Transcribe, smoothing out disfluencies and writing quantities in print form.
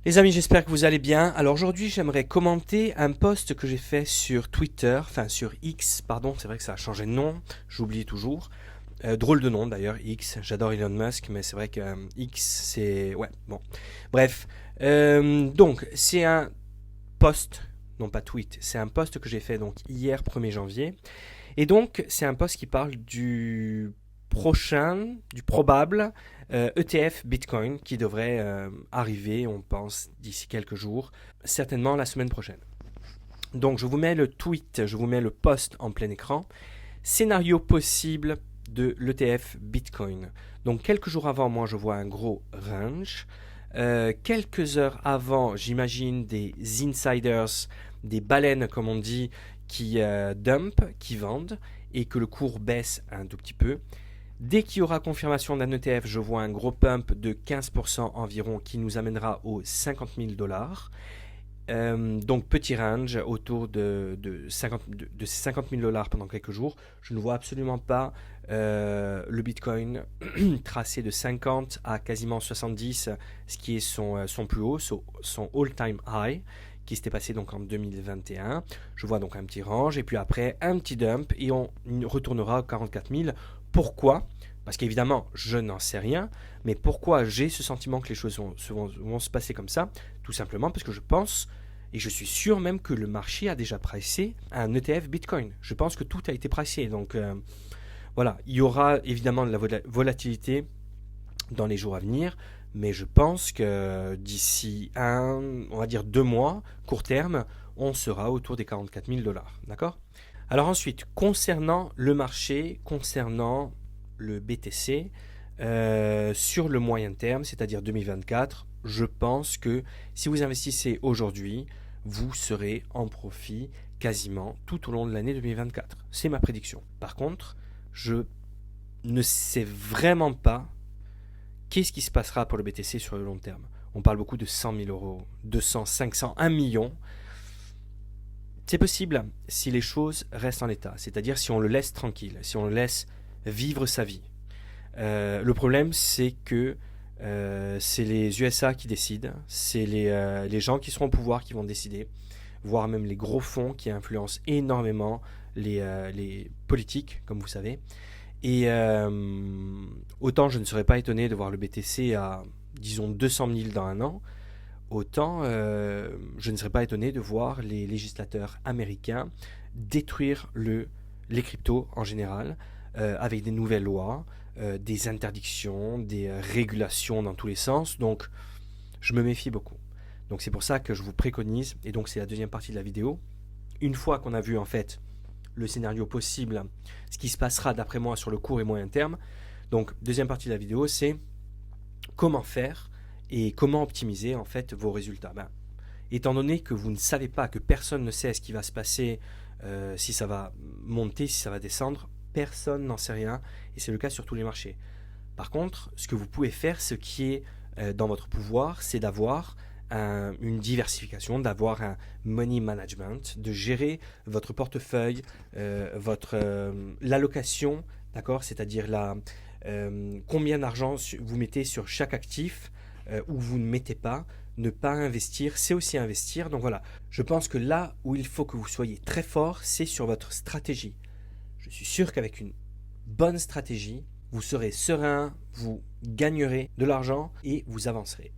Les amis, j'espère que vous allez bien. Alors aujourd'hui, j'aimerais commenter un post que j'ai fait sur Twitter, enfin sur X, pardon, c'est vrai que ça a changé de nom, j'oublie toujours. Drôle de nom d'ailleurs, X, j'adore Elon Musk, mais c'est vrai que X, c'est... Ouais, bon. Bref, donc c'est un post, non pas tweet, c'est un post que j'ai fait donc hier 1er janvier. Et donc, c'est un post qui parle du prochain, du probable ETF Bitcoin qui devrait arriver, on pense, d'ici quelques jours, certainement la semaine prochaine. Donc, je vous mets le tweet, je vous mets le post en plein écran. Scénario possible de l'ETF Bitcoin. Donc, quelques jours avant, moi, je vois un gros range. Quelques heures avant, j'imagine des insiders, des baleines, comme on dit, qui dump, qui vendent, et que le cours baisse un tout petit peu. Dès qu'il y aura confirmation d'un ETF, je vois un gros pump de 15% environ qui nous amènera aux 50 000 dollars. Donc petit range autour de 50 000 dollars pendant quelques jours. Je ne vois absolument pas le Bitcoin tracé de 50 à quasiment 70, ce qui est son plus haut, son all-time high, qui s'était passé donc en 2021. Je vois donc un petit range et puis après un petit dump et on retournera à 44 000. Pourquoi? Parce qu'évidemment, je n'en sais rien, mais pourquoi j'ai ce sentiment que les choses vont se passer comme ça? Tout simplement parce que je pense, et je suis sûr même que le marché a déjà pricé un ETF Bitcoin. Je pense que tout a été pricé. Donc voilà, il y aura évidemment de la volatilité dans les jours à venir, mais je pense que d'ici on va dire 2 mois, court terme, on sera autour des 44 000 dollars. D'accord? Alors ensuite, concernant le marché, concernant le BTC, sur le moyen terme, c'est-à-dire 2024, je pense que si vous investissez aujourd'hui, vous serez en profit quasiment tout au long de l'année 2024. C'est ma prédiction. Par contre, je ne sais vraiment pas qu'est-ce qui se passera pour le BTC sur le long terme. On parle beaucoup de 100 000 euros, 200, 500, 1 million. C'est possible si les choses restent en l'état, c'est-à-dire si on le laisse tranquille, si on le laisse vivre sa vie. Le problème, c'est que c'est les USA qui décident, c'est les gens qui seront au pouvoir qui vont décider, voire même les gros fonds qui influencent énormément les politiques, comme vous savez. Et autant je ne serais pas étonné de voir le BTC à, disons, 200 000 dans un an, autant je ne serais pas étonné de voir les législateurs américains détruire les cryptos en général avec des nouvelles lois, des interdictions, des régulations dans tous les sens. Donc je me méfie beaucoup. Donc c'est pour ça que je vous préconise, et donc c'est la deuxième partie de la vidéo, une fois qu'on a vu en fait le scénario possible, ce qui se passera d'après moi sur le court et moyen terme. Donc deuxième partie de la vidéo, c'est comment faire et comment optimiser en fait vos résultats. Étant donné que vous ne savez pas, que personne ne sait ce qui va se passer, si ça va monter, si ça va descendre, personne n'en sait rien, et c'est le cas sur tous les marchés. Par contre, ce que vous pouvez faire, ce qui est dans votre pouvoir, c'est d'avoir une diversification, d'avoir un money management, de gérer votre portefeuille, l'allocation, d'accord, c'est-à-dire combien d'argent vous mettez sur chaque actif ou vous ne mettez pas. Ne pas investir, c'est aussi investir. Donc voilà, je pense que là où il faut que vous soyez très fort, c'est sur votre stratégie. Je suis sûr qu'avec une bonne stratégie, vous serez serein, vous gagnerez de l'argent et vous avancerez.